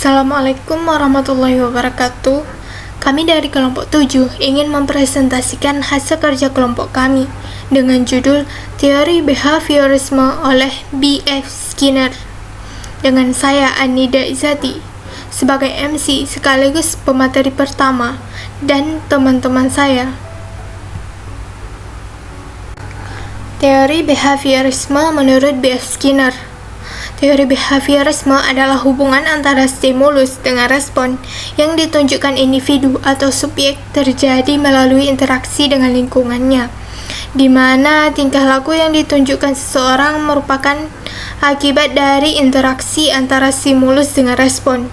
Assalamualaikum warahmatullahi wabarakatuh. Kami dari kelompok 7 ingin mempresentasikan hasil kerja kelompok kami dengan judul Teori Behaviorisme oleh B.F. Skinner. Dengan saya Anida Izati sebagai MC sekaligus pemateri pertama dan teman-teman saya. Teori Behaviorisme menurut B.F. Skinner. Teori behaviorisme adalah hubungan antara stimulus dengan respon yang ditunjukkan individu atau subjek terjadi melalui interaksi dengan lingkungannya, di mana tingkah laku yang ditunjukkan seseorang merupakan akibat dari interaksi antara stimulus dengan respon.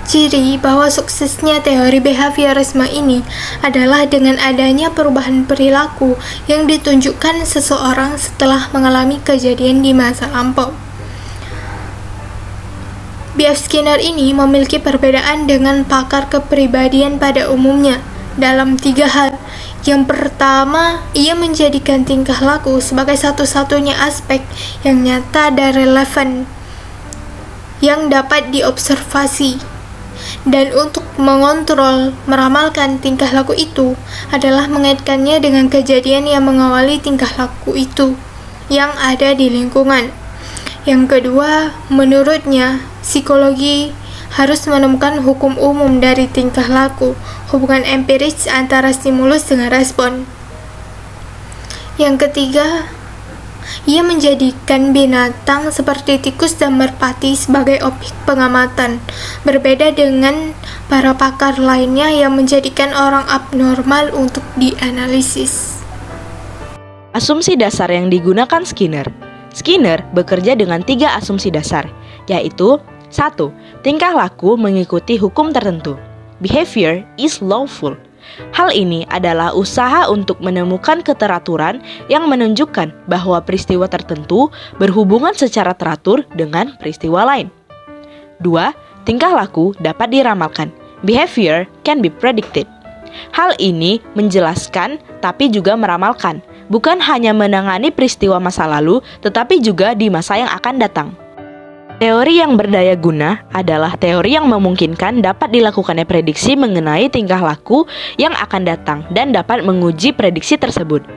Ciri bahwa suksesnya teori behaviorisme ini adalah dengan adanya perubahan perilaku yang ditunjukkan seseorang setelah mengalami kejadian di masa lampau. B.F. Skinner ini memiliki perbedaan dengan pakar kepribadian pada umumnya dalam 3 hal. Yang pertama, ia menjadikan tingkah laku sebagai satu-satunya aspek yang nyata dan relevan yang dapat diobservasi. Dan untuk mengontrol, meramalkan tingkah laku itu adalah mengaitkannya dengan kejadian yang mengawali tingkah laku itu yang ada di lingkungan. Yang kedua, menurutnya, psikologi harus menemukan hukum umum dari tingkah laku, hubungan empiris antara stimulus dengan respon. Yang ketiga, ia menjadikan binatang seperti tikus dan merpati sebagai objek pengamatan, berbeda dengan para pakar lainnya yang menjadikan orang abnormal untuk dianalisis. Asumsi dasar yang digunakan Skinner. Skinner bekerja dengan 3 asumsi dasar, yaitu 1. Tingkah laku mengikuti hukum tertentu. Behavior is lawful. Hal ini adalah usaha untuk menemukan keteraturan yang menunjukkan bahwa peristiwa tertentu berhubungan secara teratur dengan peristiwa lain. 2. Tingkah laku dapat diramalkan. Behavior can be predicted. Hal ini menjelaskan tapi juga meramalkan, bukan hanya menangani peristiwa masa lalu, tetapi juga di masa yang akan datang. Teori yang berdaya guna adalah teori yang memungkinkan dapat dilakukannya prediksi mengenai tingkah laku yang akan datang dan dapat menguji prediksi tersebut.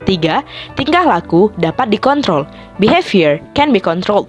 3. Tingkah laku dapat dikontrol. Behavior can be controlled.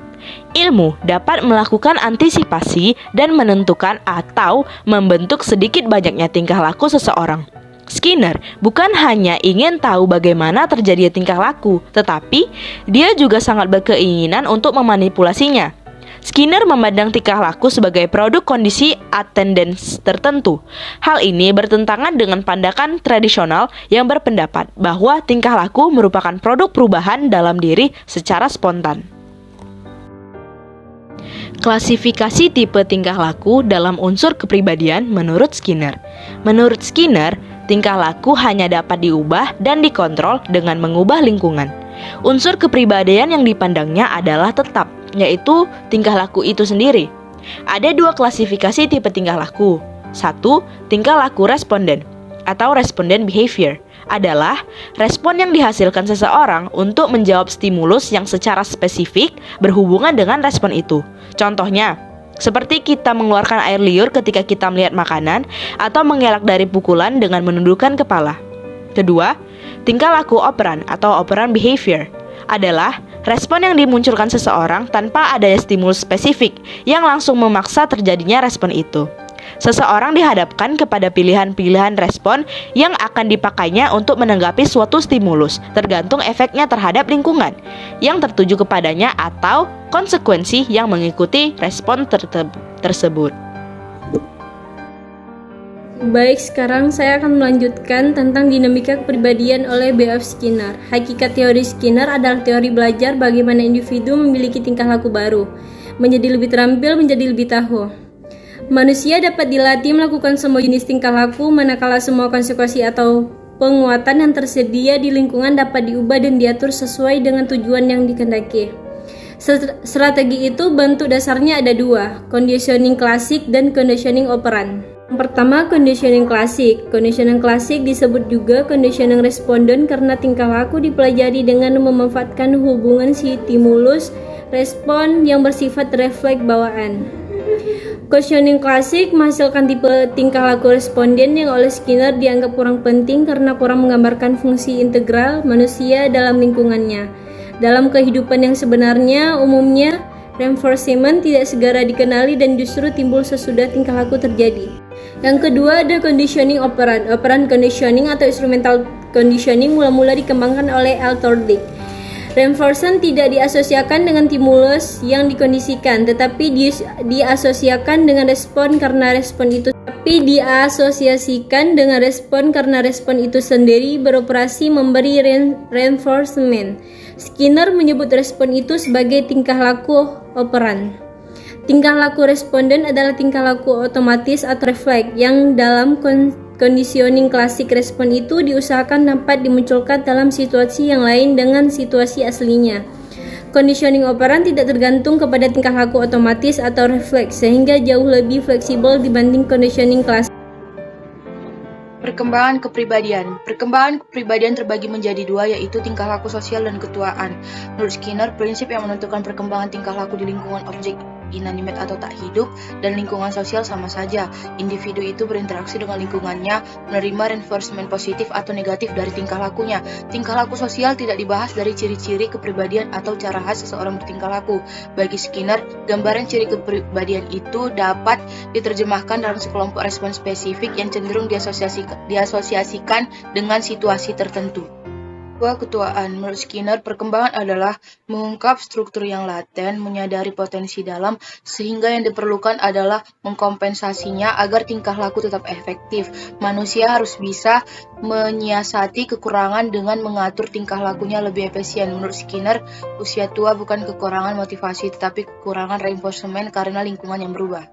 Ilmu dapat melakukan antisipasi dan menentukan atau membentuk sedikit banyaknya tingkah laku seseorang. Skinner bukan hanya ingin tahu bagaimana terjadi tingkah laku, tetapi dia juga sangat berkeinginan untuk memanipulasinya. Skinner memandang tingkah laku sebagai produk kondisi attendance tertentu. Hal ini bertentangan dengan pandangan tradisional yang berpendapat bahwa tingkah laku merupakan produk perubahan dalam diri secara spontan. Klasifikasi tipe tingkah laku dalam unsur kepribadian menurut Skinner. Menurut Skinner, tingkah laku hanya dapat diubah dan dikontrol dengan mengubah lingkungan. Unsur kepribadian yang dipandangnya adalah tetap, yaitu tingkah laku itu sendiri. Ada 2 klasifikasi tipe tingkah laku. 1. Tingkah laku responden atau respondent behavior adalah respon yang dihasilkan seseorang untuk menjawab stimulus yang secara spesifik berhubungan dengan respon itu. Contohnya, seperti kita mengeluarkan air liur ketika kita melihat makanan atau mengelak dari pukulan dengan menundukkan kepala. Kedua, tingkah laku operan atau operant behavior adalah respon yang dimunculkan seseorang tanpa adanya stimulus spesifik yang langsung memaksa terjadinya respon itu. Seseorang dihadapkan kepada pilihan-pilihan respon yang akan dipakainya untuk menanggapi suatu stimulus, tergantung efeknya terhadap lingkungan yang tertuju kepadanya atau konsekuensi yang mengikuti respon tersebut. Baik, sekarang saya akan melanjutkan tentang dinamika kepribadian oleh B.F. Skinner. Hakikat teori Skinner adalah teori belajar bagaimana individu memiliki tingkah laku baru, menjadi lebih terampil, menjadi lebih tahu. Manusia dapat dilatih melakukan semua jenis tingkah laku, manakala semua konsekuensi atau penguatan yang tersedia di lingkungan dapat diubah dan diatur sesuai dengan tujuan yang dikehendaki. Strategi itu bentuk dasarnya ada 2, conditioning klasik dan conditioning operan. Yang pertama, conditioning klasik. Conditioning klasik disebut juga conditioning responden karena tingkah laku dipelajari dengan memanfaatkan hubungan stimulus respon yang bersifat refleks bawaan. Questioning klasik menghasilkan tipe tingkah laku responden yang oleh Skinner dianggap kurang penting karena kurang menggambarkan fungsi integral manusia dalam lingkungannya. Dalam kehidupan yang sebenarnya, umumnya reinforcement tidak segera dikenali dan justru timbul sesudah tingkah laku terjadi. Yang kedua ada conditioning operant. Operant conditioning atau instrumental conditioning mula-mula dikembangkan oleh L. Thorndike. Reinforcement tidak diasosiasikan dengan stimulus yang dikondisikan, tetapi diasosiasikan dengan respon karena respon itu sendiri beroperasi memberi reinforcement. Skinner menyebut respon itu sebagai tingkah laku operan. Tingkah laku responden adalah tingkah laku otomatis atau refleks yang dalam conditioning klasik respon itu diusahakan dapat dimunculkan dalam situasi yang lain dengan situasi aslinya. Conditioning operan tidak tergantung kepada tingkah laku otomatis atau refleks sehingga jauh lebih fleksibel dibanding conditioning klasik. Perkembangan kepribadian terbagi menjadi dua, yaitu tingkah laku sosial dan ketuaan. Menurut Skinner, prinsip yang menentukan perkembangan tingkah laku di lingkungan objek inanimate atau tak hidup dan lingkungan sosial sama saja. Individu itu berinteraksi dengan lingkungannya, menerima reinforcement positif atau negatif dari tingkah lakunya. Tingkah laku sosial tidak dibahas dari ciri-ciri kepribadian atau cara khas seseorang bertingkah laku. Bagi Skinner, gambaran ciri kepribadian itu dapat diterjemahkan dalam sekelompok respon spesifik yang cenderung diasosiasikan dengan situasi tertentu. Ketuaan. Menurut Skinner, perkembangan adalah mengungkap struktur yang laten, menyadari potensi dalam, sehingga yang diperlukan adalah mengkompensasinya agar tingkah laku tetap efektif. Manusia harus bisa menyiasati kekurangan dengan mengatur tingkah lakunya lebih efisien. Menurut Skinner, usia tua bukan kekurangan motivasi, tetapi kekurangan reinforcement karena lingkungan yang berubah.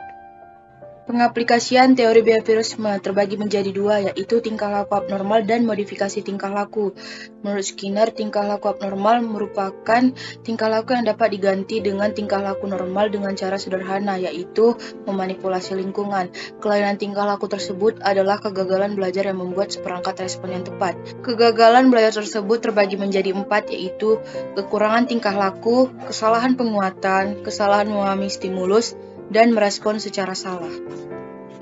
Pengaplikasian teori behaviorisme terbagi menjadi dua, yaitu tingkah laku abnormal dan modifikasi tingkah laku. Menurut Skinner, tingkah laku abnormal merupakan tingkah laku yang dapat diganti dengan tingkah laku normal dengan cara sederhana, yaitu memanipulasi lingkungan. Kelainan tingkah laku tersebut adalah kegagalan belajar yang membuat seperangkat respon yang tepat. Kegagalan belajar tersebut terbagi menjadi 4, yaitu kekurangan tingkah laku, kesalahan penguatan, kesalahan memahami stimulus, dan merespon secara salah.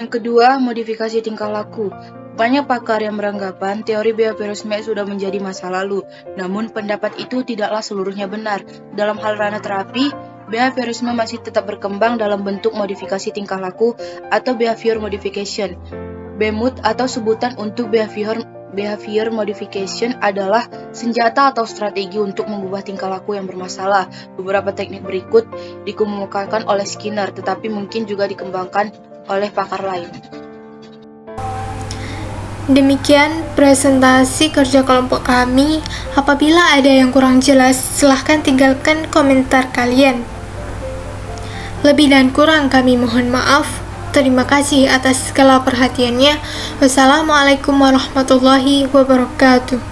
Yang kedua, modifikasi tingkah laku. Banyak pakar yang beranggapan teori behaviorisme sudah menjadi masa lalu, namun pendapat itu tidaklah seluruhnya benar. Dalam hal ranah terapi, behaviorisme masih tetap berkembang dalam bentuk modifikasi tingkah laku atau behavior modification. BMUD atau sebutan untuk behavior modification adalah senjata atau strategi untuk mengubah tingkah laku yang bermasalah. Beberapa teknik berikut dikemukakan oleh Skinner, tetapi mungkin juga dikembangkan oleh pakar lain. Demikian presentasi kerja kelompok kami. Apabila ada yang kurang jelas, silahkan tinggalkan komentar kalian. Lebih dan kurang kami mohon maaf. Terima kasih atas segala perhatiannya. Wassalamualaikum warahmatullahi wabarakatuh.